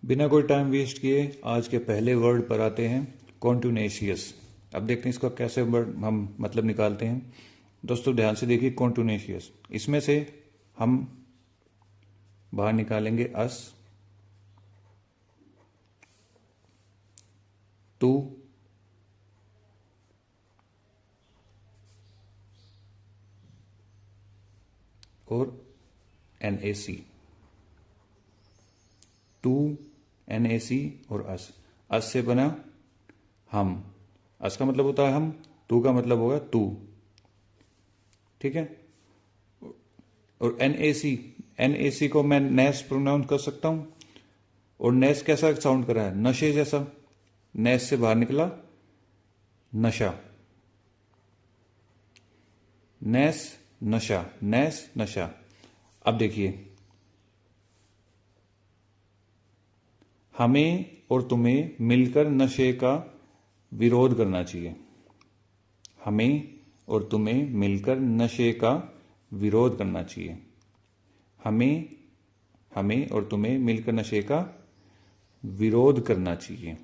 बिना कोई time waste किए आज के पहले वर्ड पर आते हैं, कॉन्टूनेशियस। अब देखते हैं इसका कैसे वर्ड हम मतलब निकालते हैं। दोस्तों ध्यान से देखिए, कॉन्टूनेशियस, इसमें से हम बाहर निकालेंगे अस, टू, और NAC, टू, NAC और अस से बना हम। अस का मतलब होता है हम, टू का मतलब होगा तू, ठीक है। और NAC को मैं नेस प्रोनाउंस कर सकता हूं। और नेस कैसा साउंड कर रहा है? नशे जैसा। नेस से बाहर निकला नशा, नेस नशा, नेस नशा। अब देखिए, हमें और तुम्हें मिलकर नशे का विरोध करना चाहिए। हमें और तुम्हें मिलकर नशे का विरोध करना चाहिए। हमें और तुम्हें मिलकर नशे का विरोध करना चाहिए।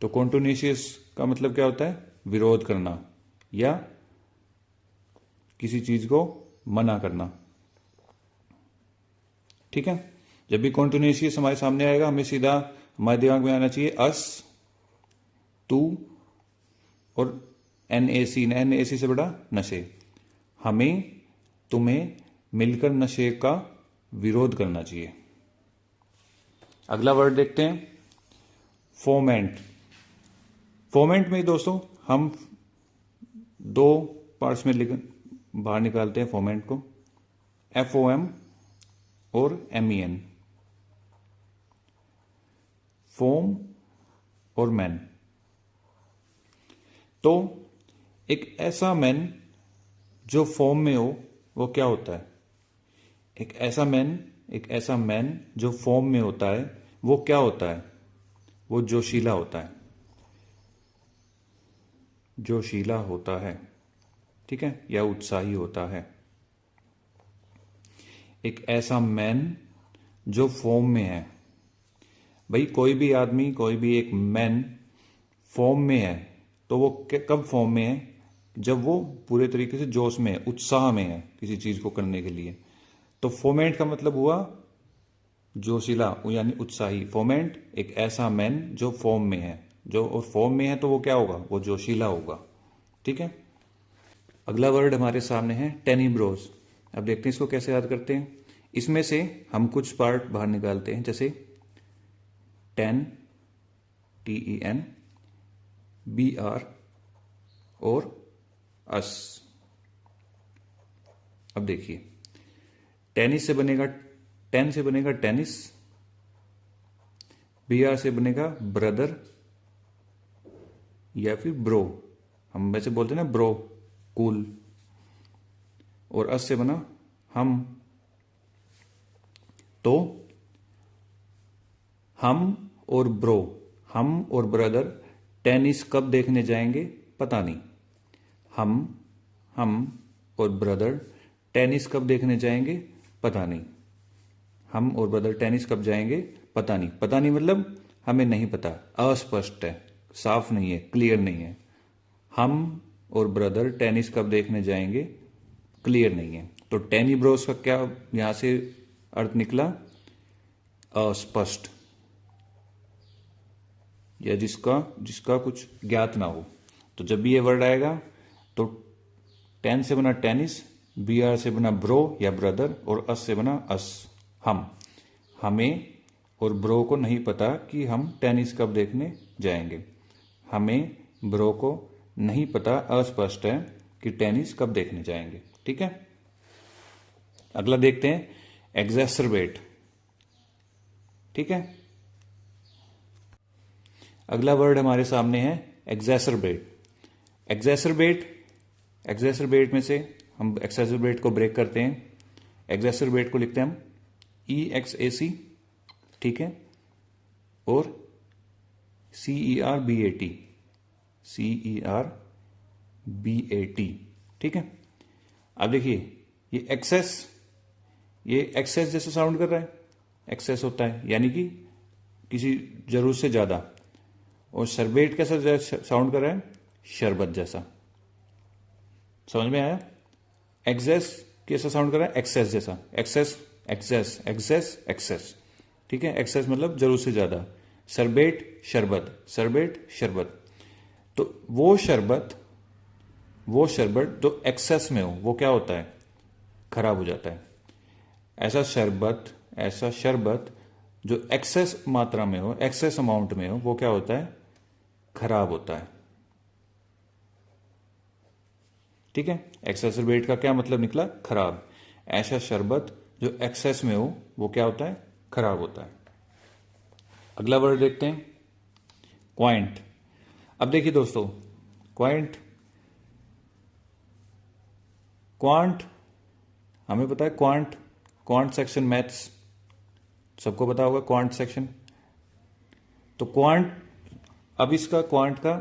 तो कॉन्टूनेशियस का मतलब क्या होता है? विरोध करना या किसी चीज को मना करना, ठीक है। जब भी कॉन्टूनेशियस हमारे सामने आएगा, हमें सीधा हमारे दिमाग में आना चाहिए अस, टू और NAC से बड़ा नशे। हमें तुम्हें मिलकर नशे का विरोध करना चाहिए। अगला वर्ड देखते हैं, फोमेंट। फोमेंट में दोस्तों हम दो पार्ट्स में बाहर निकालते हैं फोमेंट को, FOM और MEN। फोम और मैन। तो एक ऐसा मैन जो फॉर्म में हो वो क्या होता है? एक ऐसा मैन जो फॉर्म में होता है वो क्या होता है? वो जोशीला होता है, जोशीला होता है, ठीक है, या उत्साही होता है। एक ऐसा मैन जो फॉर्म में है। भाई कोई भी आदमी, कोई भी एक मैन फॉर्म में है, तो वो कब फॉर्म में है? जब वो पूरे तरीके से जोश में है, उत्साह में है किसी चीज को करने के लिए। तो फोमेंट का मतलब हुआ जोशीला यानी उत्साही। फोमेंट एक ऐसा मैन जो फॉर्म में है, जो और फॉर्म में है तो वो क्या होगा? वो जोशीला होगा, ठीक है। अगला वर्ड हमारे सामने है टेनिब्रोस। अब देखते हैं इसको कैसे याद करते हैं। इसमें से हम कुछ पार्ट बाहर निकालते हैं, जैसे टेन, TEN, BR और अस। अब देखिए, टेनिस से बनेगा, टेन से बनेगा टेनिस, BR से बनेगा ब्रदर या फिर ब्रो। हम वैसे बोलते हैं ना ब्रो, कूल। और अस से बना हम। तो हम और ब्रो, हम और ब्रदर टेनिस कब देखने जाएंगे? पता नहीं। हम और ब्रदर टेनिस कब देखने जाएंगे? पता नहीं। हम और ब्रदर टेनिस कब जाएंगे? पता नहीं। पता नहीं मतलब हमें नहीं पता, अस्पष्ट है, साफ नहीं है, क्लियर नहीं है। हम और ब्रदर टेनिस कब देखने जाएंगे? क्लियर नहीं है। तो टेनी ब्रोस का क्या यहां से अर्थ निकला? अस्पष्ट, या जिसका कुछ ज्ञात ना हो। तो जब भी ये वर्ड आएगा तो टेन से बना टेनिस, BR से बना ब्रो या ब्रदर, और अस से बना अस, हम। हमें और ब्रो को नहीं पता कि हम टेनिस कब देखने जाएंगे। हमें ब्रो को नहीं पता, अस्पष्ट है कि टेनिस कब देखने जाएंगे, ठीक है। अगला देखते हैं एग्जैसरबेट, ठीक है। अगला वर्ड हमारे सामने है एग्जैसरबेट। एग्जैसरबेट में से हम एग्जैसरबेट को ब्रेक करते हैं। एग्जैसरबेट को लिखते हैं हम EXAC, ठीक है, और CERBAT, ठीक है। अब देखिए, ये एक्सेस जैसे साउंड कर रहा है, एक्सेस होता है, यानी कि किसी जरूरत से ज्यादा। और शरबेट कैसा साउंड कर रहा है? शरबत जैसा। समझ में आया? एक्सेस कैसा साउंड कर रहा है? एक्सेस जैसा। Access access access access. ठीक है, एक्सेस मतलब जरूरत से ज्यादा। शरबेट शरबत, शरबेट शरबत। तो वो शरबत जो एक्सेस में हो वो क्या होता है? खराब हो जाता है। ऐसा शरबत जो एक्सेस मात्रा में हो, एक्सेस अमाउंट में हो, वो क्या होता है? खराब होता है। ठीक है, एक्सेसरबेट का क्या मतलब निकला? खराब। ऐसा शरबत जो एक्सेस में हो वो क्या होता है? खराब होता है। अगला वर्ड देखते हैं, क्वाइंट। अब देखिए दोस्तों, क्वाइंट क्वांट हमें पता है, क्वांट सेक्शन मैथ्स सबको पता होगा, क्वांट सेक्शन। तो क्वांट, अब इसका क्वांट का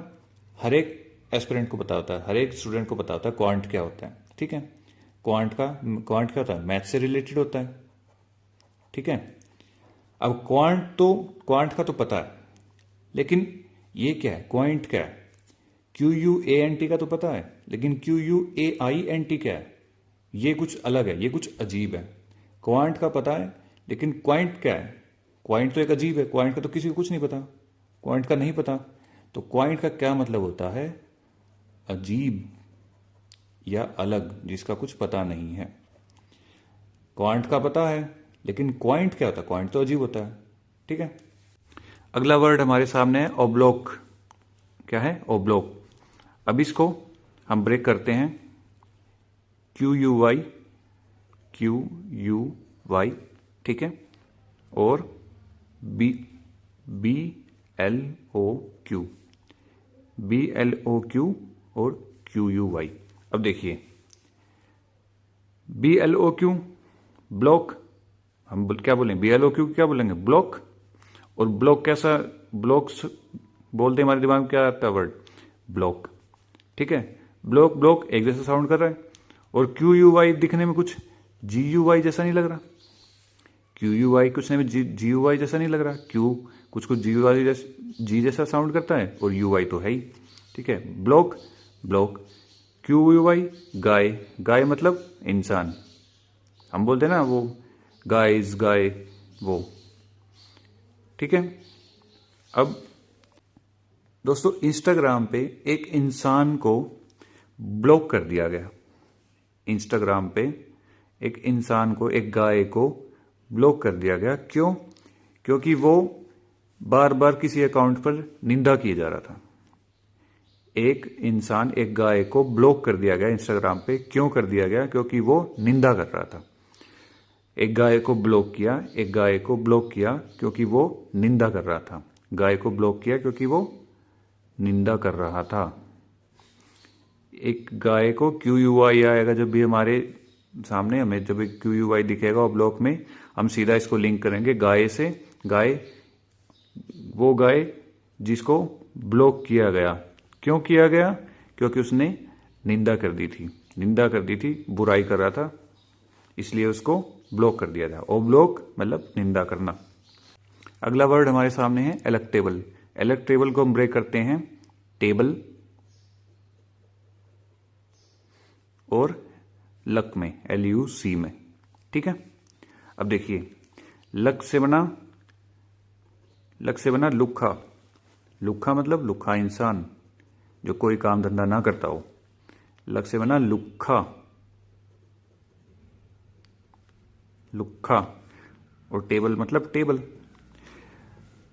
हर एक एस्पिरेंट को पता होता है, हर एक स्टूडेंट को पता होता है क्वांट क्या होता है। ठीक है, क्वांट क्या होता है? मैथ से रिलेटेड होता है। ठीक है, अब क्वांट का तो पता है, लेकिन ये क्या है? क्वाइंट क्या है? QUANT का तो पता है, लेकिन QUAINT क्या है? ये कुछ अलग है, ये कुछ अजीब है। क्वांट का पता है, लेकिन क्वाइंट क्या है? क्वाइंट तो एक अजीब है, क्वाइंट का तो किसी को कुछ नहीं पता, क्वाइंट का नहीं पता। तो क्वाइंट का क्या मतलब होता है? अजीब या अलग, जिसका कुछ पता नहीं है। क्वांट का पता है, लेकिन क्वाइंट क्या होता है? क्वाइंट तो अजीब होता है। ठीक है, अगला वर्ड हमारे सामने है ओब्लोक। क्या है? ओब्लोक। अब इसको हम ब्रेक करते हैं, QUY, QUY, ठीक है, और BLOQ, BLOQ और QUY। अब देखिए, BLOQ ब्लॉक, हम क्या बोलेंगे? BLOQ क्या बोलेंगे? ब्लॉक। और ब्लॉक कैसा? ब्लॉक्स बोलते हमारे दिमाग में क्या आता है? Word block. ठीक है, ब्लॉक ब्लॉक एक जैसा साउंड कर रहा है। और QUY दिखने में कुछ GUY जैसा नहीं लग रहा। QUY कुछ नहीं, GUY जैसा नहीं लग रहा। Q कुछ GUY जैसा, G जैसा साउंड करता है, और UI तो है ही। ठीक है, ब्लॉक ब्लॉक। QUY गाय, गाय मतलब इंसान। हम बोलते हैं ना वो गाइस, गाय, वो। ठीक है, अब दोस्तों इंस्टाग्राम पे एक इंसान को ब्लॉक कर दिया गया। इंस्टाग्राम पे एक इंसान को, एक गाय को ब्लॉक कर दिया गया। क्यों? क्योंकि वो बार बार किसी अकाउंट पर निंदा किए जा रहा था। एक इंसान, एक गाय को ब्लॉक कर दिया गया इंस्टाग्राम पे। क्यों कर दिया गया? क्योंकि वो निंदा कर रहा था। एक गाय को ब्लॉक किया, एक गाय को ब्लॉक किया क्योंकि वो निंदा कर रहा था। गाय को ब्लॉक किया क्योंकि वो निंदा कर रहा था। एक गाय को QUY आएगा जब भी हमारे सामने, हमें जब QUY दिखेगा और ब्लॉक में, हम सीधा इसको लिंक करेंगे गाय से। गाय, वो गाय जिसको ब्लॉक किया गया। क्यों किया गया? क्योंकि उसने निंदा कर दी थी, निंदा कर दी थी, बुराई कर रहा था, इसलिए उसको ब्लॉक कर दिया था। और ब्लॉक मतलब निंदा करना। अगला वर्ड हमारे सामने है इलेक्टेबल। इलेक्टेबल को हम ब्रेक करते हैं, टेबल और लक में, LUC में। ठीक है, अब देखिए, लक से बना लुखा। लुखा मतलब लुखा इंसान, जो कोई काम धंधा ना करता हो। लक से बना लुखा, लुखा। और टेबल मतलब टेबल।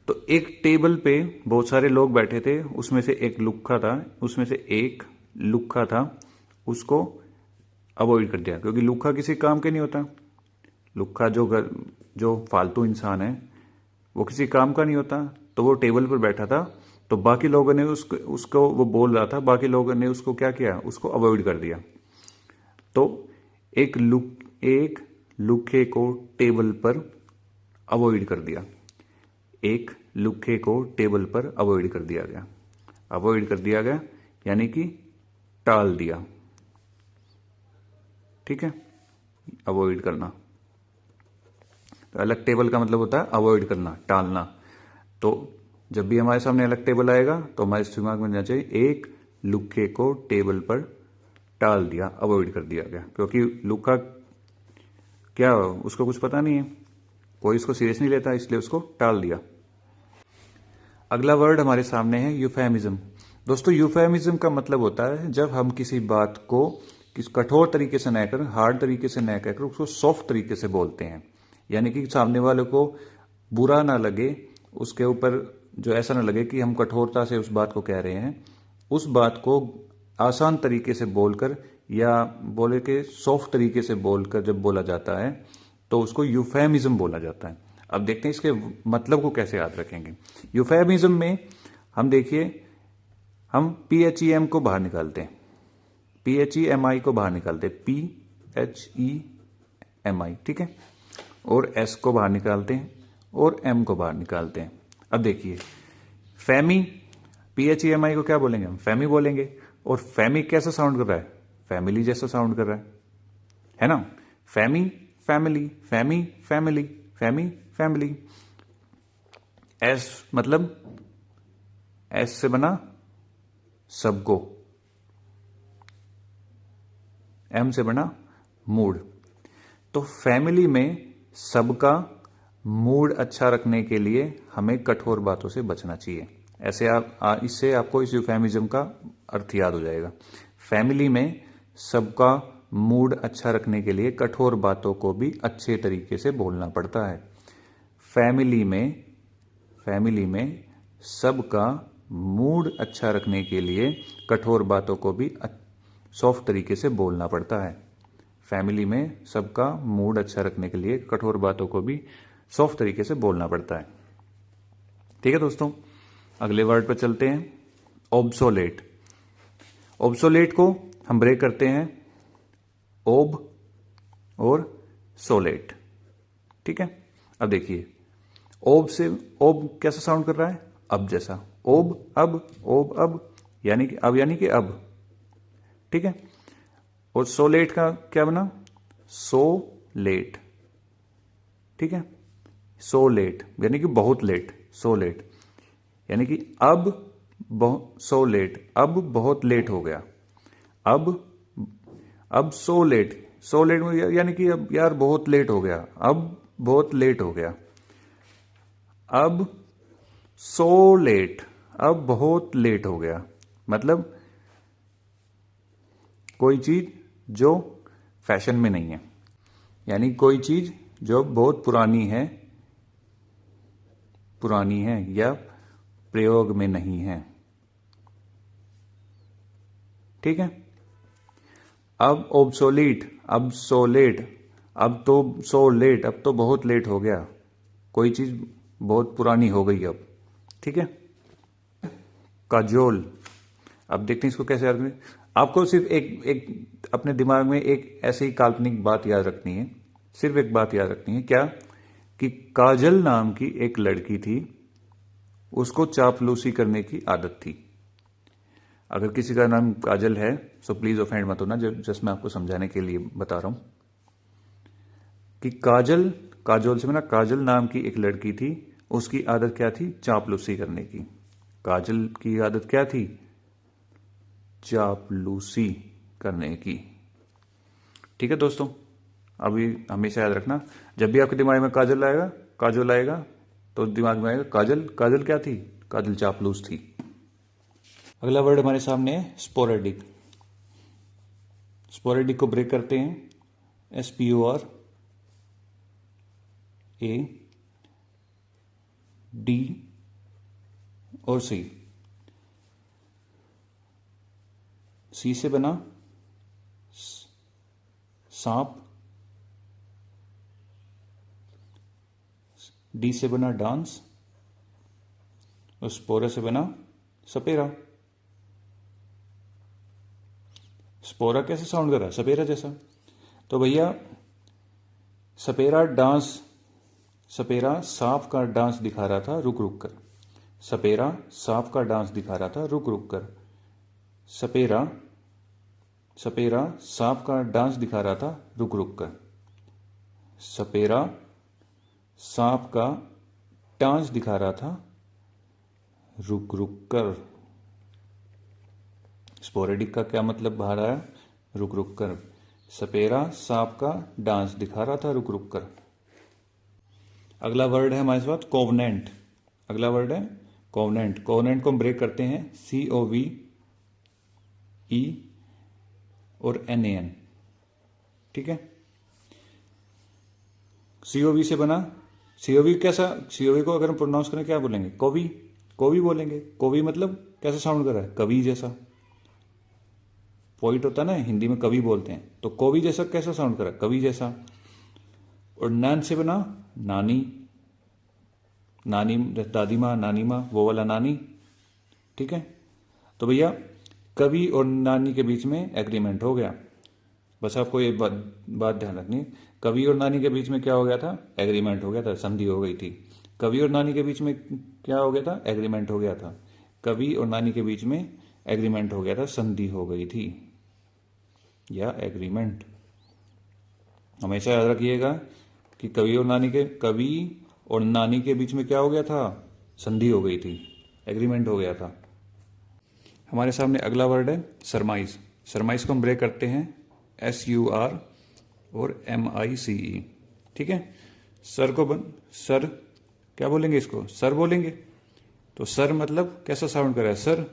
तो एक टेबल पे बहुत सारे लोग बैठे थे, उसमें से एक लुखा था, उसमें से एक लुखा था, उसको अवॉइड कर दिया क्योंकि लुखा किसी काम के नहीं होता। लुखा जो फालतू इंसान है, वो किसी काम का नहीं होता। तो वो टेबल पर बैठा था, तो बाकी लोगों ने उसको वो बोल रहा था, बाकी लोगों ने उसको क्या किया? उसको अवॉइड कर दिया। तो एक लुखे को टेबल पर अवॉइड कर दिया। एक लुखे को टेबल पर अवॉइड कर दिया गया। अवॉइड कर दिया गया यानी कि टाल दिया। ठीक है, अवॉइड करना। तो अलग टेबल का मतलब होता है अवॉइड करना, टालना। तो जब भी हमारे सामने अलग टेबल आएगा तो हमारे दिमाग में होना चाहिए एक लुक्के को टेबल पर टाल दिया, अवॉइड कर दिया गया, क्योंकि लुक्का क्या उसको कुछ पता नहीं है, कोई इसको सीरियस नहीं लेता, इसलिए उसको टाल दिया। अगला वर्ड हमारे सामने है यूफेमिज्म। दोस्तों यूफेमिज्म का मतलब होता है जब हम किसी बात को किस कठोर तरीके से न कर, हार्ड तरीके से न कहकर उसको सॉफ्ट तरीके से बोलते हैं, यानी कि सामने वाले को बुरा ना लगे, उसके ऊपर जो ऐसा ना लगे कि हम कठोरता से उस बात को कह रहे हैं, उस बात को आसान तरीके से बोलकर या बोले के सॉफ्ट तरीके से बोलकर जब बोला जाता है तो उसको यूफेमिज्म बोला जाता है। अब देखते हैं इसके मतलब को कैसे याद रखेंगे। यूफेमिज्म में हम देखिए, हम PHEM को बाहर निकालते हैं, PHEMI को बाहर निकालते हैं, PHEMI, ठीक है, और S को बाहर निकालते हैं और M को बाहर निकालते हैं। अब देखिए फैमी, PHEMI को क्या बोलेंगे हम, फैमी बोलेंगे, और फैमी कैसा साउंड कर रहा है, फैमिली जैसा साउंड कर रहा है ना, फैमी फैमिली, फैमी फैमिली, फैमी फैमिली। एस मतलब एस से बना सबको, एम से बना मूड। तो फैमिली में सबका मूड अच्छा रखने के लिए हमें कठोर बातों से बचना चाहिए। ऐसे इससे आपको इस यूफेमिज्म का अर्थ याद हो जाएगा। फैमिली में सबका मूड अच्छा रखने के लिए कठोर बातों को भी अच्छे तरीके से बोलना पड़ता है। फैमिली में सबका मूड अच्छा रखने के लिए कठोर बातों को भी सॉफ्ट तरीके से बोलना पड़ता है। फैमिली में सबका मूड अच्छा रखने के लिए कठोर बातों को भी सॉफ्ट तरीके से बोलना पड़ता है। ठीक है दोस्तों, अगले वर्ड पर चलते हैं, ऑब्सोलेट। ऑब्सोलेट को हम ब्रेक करते हैं ओब और सोलेट, ठीक है। अब देखिए ओब से, ओब कैसा साउंड कर रहा है, अब जैसा, ओब अब यानी कि अब, ठीक है। और सोलेट का क्या बना, सो लेट, ठीक है, सो लेट यानी कि बहुत लेट, सो लेट यानी कि अब सो लेट, अब बहुत लेट हो गया, अब सो लेट यानी कि अब यार बहुत लेट हो गया, अब बहुत लेट हो गया, अब सो लेट, अब बहुत लेट हो गया, मतलब कोई चीज जो फैशन में नहीं है, यानी कोई चीज जो बहुत पुरानी है या प्रयोग में नहीं है, ठीक है। अब ऑब्सोलीट, अब सो लेट, अब तो सो लेट, अब तो बहुत लेट हो गया, कोई चीज बहुत पुरानी हो गई अब, ठीक है। काजोल, अब देखते हैं इसको कैसे याद करें। आपको सिर्फ एक अपने दिमाग में एक ऐसी ही काल्पनिक बात याद रखनी है, सिर्फ एक बात याद रखनी है, क्या कि काजल नाम की एक लड़की थी, उसको चापलूसी करने की आदत थी। अगर किसी का नाम काजल है सो प्लीज ऑफेंड मत होना, जस्ट मैं आपको समझाने के लिए बता रहा हूं कि काजोल से बना, काजल नाम की एक लड़की थी, उसकी आदत क्या थी, चापलूसी करने की। काजल की आदत क्या थी, चापलूसी करने की, ठीक है दोस्तों। अभी हमेशा याद रखना, जब भी आपके दिमाग में काजल आएगा तो दिमाग में आएगा काजल क्या थी, काजल चापलूस थी। अगला वर्ड हमारे सामने है स्पोरेडिक। स्पोरेडिक को ब्रेक करते हैं, SPORADIC, और सी से बना सांप, D से बना डांस, और स्पोरा से बना सपेरा। स्पोरा कैसे साउंड कर रहा है, सपेरा जैसा। तो भैया सपेरा सांप का डांस दिखा रहा था रुक रुक कर, सपेरा सांप का डांस दिखा रहा था रुक रुक कर, सपेरा सांप का डांस दिखा रहा था रुक रुक कर, सपेरा सांप का डांस दिखा रहा था रुक रुक कर। स्पोरेडिक का क्या मतलब बाहर आया? रुक रुक कर। सपेरा सांप का डांस दिखा रहा था रुक रुक कर। अगला वर्ड है हमारे पास कोवनेंट। अगला वर्ड है कोवनेंट। कोवनेंट को हम ब्रेक करते हैं COVE और NAN। ठीक है, COV से बना। COV कैसा? COV को अगर हम प्रोनाउंस करें क्या बोलेंगे? कोवी। कोवी बोलेंगे। कोवी मतलब कैसा साउंड कर रहा है? कवि जैसा। पोइट होता है ना, हिंदी में कवि बोलते हैं, तो कोवी जैसा कैसा साउंड कर रहा है? कवि जैसा। और नैन से बना नानी। नानी दादी माँ, नानी माँ, वो वाला नानी। ठीक है, तो भैया कवि और नानी के बीच में एग्रीमेंट हो गया। बस आपको ये बात ध्यान रखनी है, कवि और नानी के बीच में क्या हो गया था? एग्रीमेंट हो गया था, संधि हो गई थी। कवि और नानी के बीच में क्या हो गया था? एग्रीमेंट हो गया था। कवि और नानी के बीच में एग्रीमेंट हो गया था, संधि हो गई थी या एग्रीमेंट। हमेशा याद रखिएगा कि कवि और नानी के बीच में क्या हो गया था? संधि हो गई थी, एग्रीमेंट हो गया था। हमारे सामने अगला वर्ड है सरमाइज। सरमाइज को हम ब्रेक करते हैं SUR और MICE। ठीक है, सर क्या बोलेंगे? इसको सर बोलेंगे। तो सर मतलब कैसा साउंड कर रहा है? सर,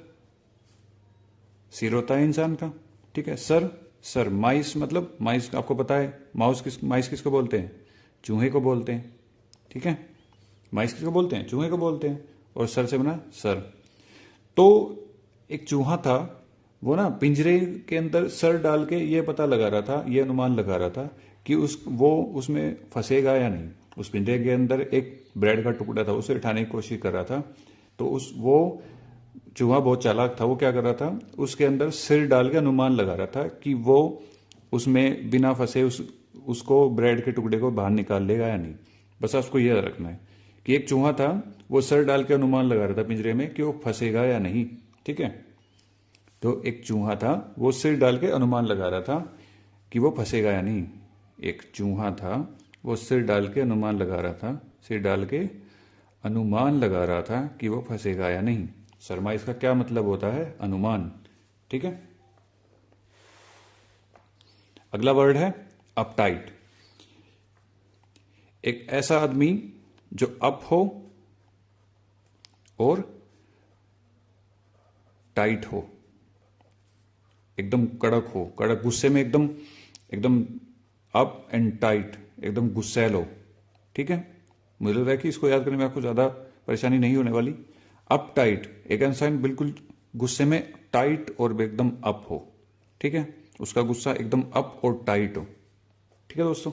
सिर होता है इंसान का। ठीक है, सर। माइस मतलब, माइस आपको पता है, माइस किसको बोलते हैं? चूहे को बोलते हैं। ठीक है, माइस किसको बोलते हैं? चूहे को बोलते हैं। और सर से बना सर। तो एक चूहा था, वो ना पिंजरे के अंदर सर डाल के ये पता लगा रहा था, ये अनुमान लगा रहा था कि वो उसमें फंसेगा या नहीं। उस पिंजरे के अंदर एक ब्रेड का टुकड़ा था, उसे उठाने की कोशिश कर रहा था। तो वो चूहा बहुत चालाक था, वो क्या कर रहा था? उसके अंदर सिर डाल के अनुमान लगा रहा था कि वो उसमें बिना फंसे उसको ब्रेड के टुकड़े को बाहर निकाल लेगा या नहीं। बस आपको यह रखना है कि एक चूहा था, वो सर डाल के अनुमान लगा रहा था पिंजरे में कि वो फंसेगा या नहीं। ठीक है, तो एक चूहा था, वो सिर डाल के अनुमान लगा रहा था कि वो फंसेगा या नहीं। एक चूहा था, वो सिर डाल के अनुमान लगा रहा था, सिर डाल के अनुमान लगा रहा था कि वो फंसेगा या नहीं। सरमाइज का क्या मतलब होता है? अनुमान। ठीक है, अगला वर्ड है अपटाइट। एक ऐसा आदमी जो अप हो और टाइट हो, एकदम कड़क हो, कड़क गुस्से में, एकदम अप एंड टाइट, एकदम गुस्सैल हो। ठीक है, मुझे लग रहा है कि इसको याद करने में आपको ज्यादा परेशानी नहीं होने वाली। अप टाइट, एक इंसान बिल्कुल गुस्से में टाइट और एकदम अप हो। ठीक है, उसका गुस्सा एकदम अप और टाइट हो। ठीक है दोस्तों,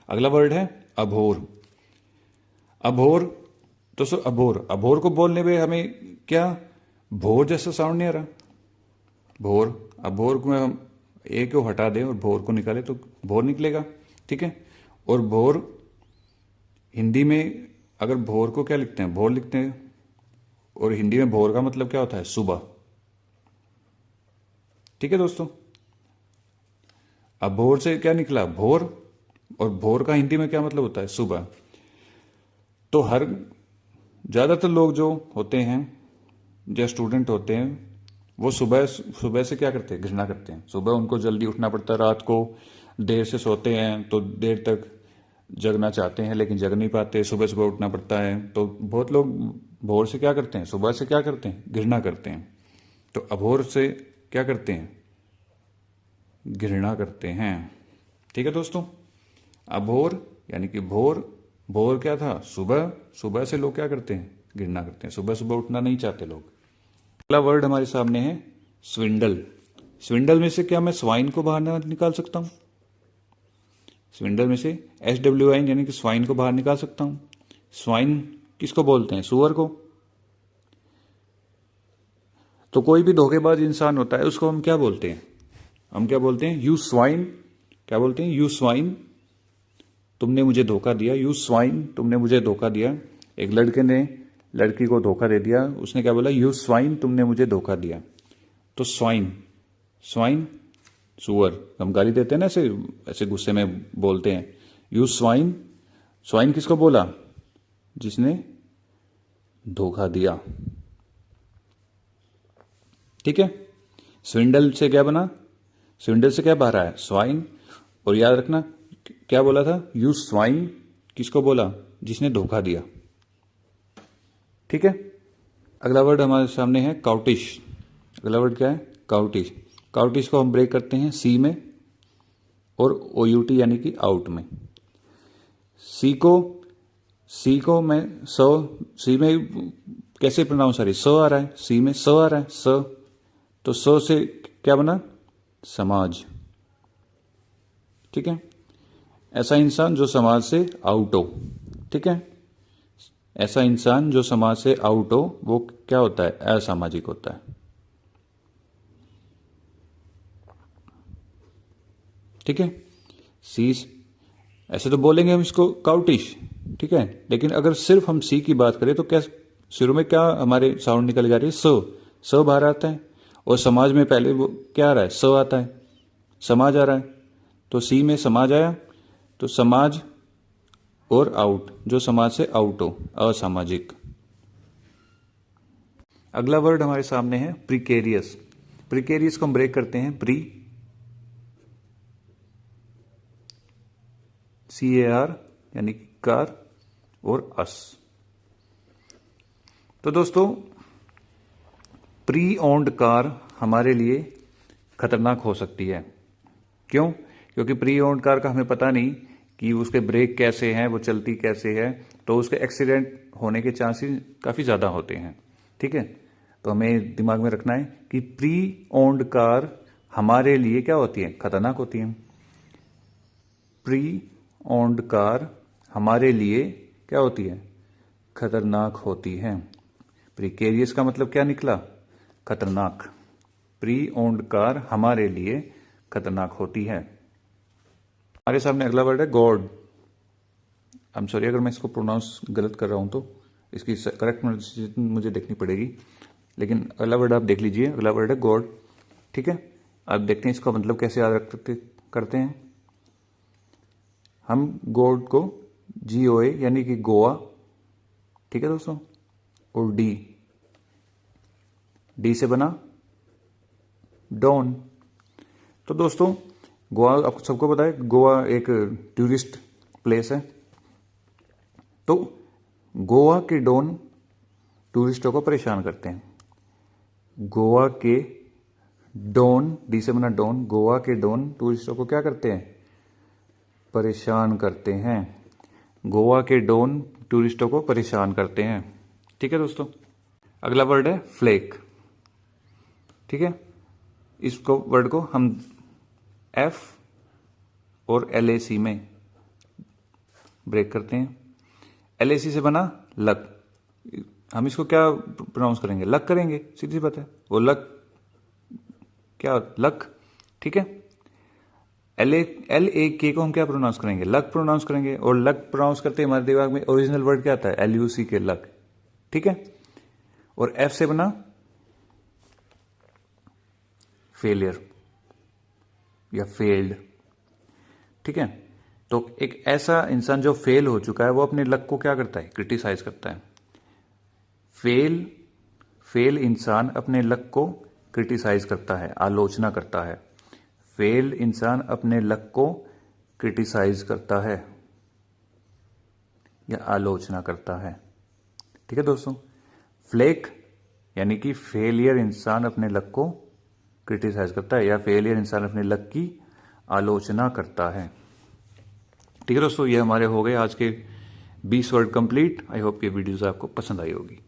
अगला वर्ड है अभोर। अभोर दोस्तों, अभोर को बोलने में हमें क्या भोर जैसा साउंड नहीं आ रहा? अभोर को हम एक को हटा दें और भोर को निकाले तो भोर निकलेगा। ठीक है, और भोर हिंदी में अगर भोर को क्या लिखते हैं? भोर लिखते हैं। और हिंदी में भोर का मतलब क्या होता है? सुबह। ठीक है दोस्तों, अब भोर से क्या निकला? भोर। और भोर का हिंदी में क्या मतलब होता है? सुबह। तो ज्यादातर लोग जो होते हैं, जो स्टूडेंट होते हैं, वो सुबह से क्या करते हैं? घृणा करते हैं। सुबह उनको जल्दी उठना पड़ता है, रात को देर से सोते हैं तो देर तक जगना चाहते हैं लेकिन जग नहीं पाते, सुबह उठना पड़ता है। तो बहुत लोग भोर से क्या करते हैं? सुबह से क्या करते हैं? घृणा करते हैं। तो अभोर से क्या करते हैं? घृणा करते हैं। ठीक है दोस्तों, अभोर यानी कि भोर क्या था? सुबह से लोग क्या करते हैं? घृणा करते हैं, सुबह उठना नहीं चाहते लोग। अगला वर्ड हमारे सामने है स्विंडल। स्विंडल में से क्या मैं स्वाइन को बाहर निकाल सकता हूं? स्विंडल में से SWIN यानी कि स्वाइन को बाहर निकाल सकता हूं। स्वाइन किसको बोलते हैं? सुअर को। तो कोई भी धोखेबाज इंसान होता है, उसको हम क्या बोलते हैं? हम क्या बोलते हैं? You swine. क्या बोलते हैं? यू स्वाइन, तुमने मुझे धोखा दिया। यू स्वाइन, तुमने मुझे धोखा दिया। एक लड़के ने लड़की को धोखा दे दिया, उसने क्या बोला? यू स्वाइन, तुमने मुझे धोखा दिया। तो स्वाइन सुअर, हम गाली देते हैं ना, ऐसे गुस्से में बोलते हैं, यू स्वाइन। स्वाइन किसको बोला? जिसने धोखा दिया। ठीक है, स्विंडल से क्या बना, स्विंडल से क्या बाहर आया, स्वाइन। और याद रखना क्या बोला था, यू स्वाइन किसको बोला, जिसने धोखा दिया। ठीक है, अगला वर्ड हमारे सामने है काउटिश। अगला वर्ड क्या है, काउटिश। काउटिश को हम ब्रेक करते हैं सी में और ओयूटी यानी कि आउट में। सी को मैं सी में कैसे प्रोनाउंस आ रही है, स आ रहा है, सी में स आ रहा है, स। तो स से क्या बना, समाज। ठीक है, ऐसा इंसान जो समाज से आउट हो। ठीक है, ऐसा इंसान जो समाज से आउट हो वो क्या होता है, असामाजिक होता है। ठीक है, सी, ऐसे तो बोलेंगे हम इसको काउटिश। ठीक है, लेकिन अगर सिर्फ हम सी की बात करें तो क्या शुरू में क्या हमारे साउंड निकल जा रही है, स बाहर आता है। और समाज में पहले वो क्या आ रहा है, स आता है, समाज आ रहा है। तो सी में समाज आया, तो समाज और आउट, जो समाज से आउट हो, असामाजिक। अगला वर्ड हमारे सामने है प्रिकेरियस। प्रिकेरियस को हम ब्रेक करते हैं CAR यानी कार और अस। तो दोस्तों, प्री ओन्ड कार हमारे लिए खतरनाक हो सकती है। क्यों? क्योंकि प्री ओन्ड कार का हमें पता नहीं कि उसके ब्रेक कैसे हैं, वो चलती कैसे है, तो उसके एक्सीडेंट होने के चांसेस काफ़ी ज़्यादा होते हैं। ठीक है, तो हमें दिमाग में रखना है कि प्री ओन्ड कार हमारे लिए क्या होती है, खतरनाक होती है। प्री ओन्ड कार हमारे लिए क्या होती है, खतरनाक होती है। प्रिकेरियस का मतलब क्या निकला, खतरनाक। प्री ओन्ड कार हमारे लिए खतरनाक होती है। हमारे सामने अगला वर्ड है गॉड। आई एम सॉरी अगर मैं इसको प्रोनाउंस गलत कर रहा हूं तो इसकी करेक्ट मुझे देखनी पड़ेगी, लेकिन अगला वर्ड आप देख लीजिए। अगला वर्ड है गॉड। ठीक है, आप देखते हैं इसका मतलब कैसे याद करते हैं। हम गॉड को GOA यानी कि गोवा, ठीक है दोस्तों, और डी से बना डॉन। तो दोस्तों, गोवा आपको सबको पता है, गोवा एक टूरिस्ट प्लेस है। तो गोवा के डॉन टूरिस्टों को परेशान करते हैं। गोवा के डॉन, डी से बना डॉन, गोवा के डॉन टूरिस्टों को क्या करते हैं, परेशान करते हैं। गोवा के डॉन टूरिस्टों को परेशान करते हैं। ठीक है दोस्तों, अगला वर्ड है फ्लेक। ठीक है, इसको वर्ड को हम F और LAC में ब्रेक करते हैं। LAC से बना लक, हम इसको क्या प्रोनाउंस करेंगे, लक करेंगे, सीधी सी बात है। वो लक क्या, लक। ठीक है, LAK को हम क्या प्रोनाउंस करेंगे, लक प्रोनाउंस करेंगे। और लक प्रोनाउंस करते हमारे दिमाग में ओरिजिनल वर्ड क्या आता है, LUC के लक। ठीक है, और F से बना फेलियर या फेल्ड। ठीक है, तो एक ऐसा इंसान जो फेल हो चुका है वो अपने लक को क्या करता है, क्रिटिसाइज करता है। फेल इंसान अपने लक को क्रिटिसाइज करता है, आलोचना करता है। फेल इंसान अपने लक को क्रिटिसाइज करता है या आलोचना करता है। ठीक है दोस्तों, फ्लेक यानी कि फेलियर इंसान अपने लक को क्रिटिसाइज करता है या फेलियर इंसान अपने लक की आलोचना करता है। ठीक है दोस्तों, ये हमारे हो गए आज के 20 वर्ड कंप्लीट। आई होप ये वीडियोस आपको पसंद आई होगी।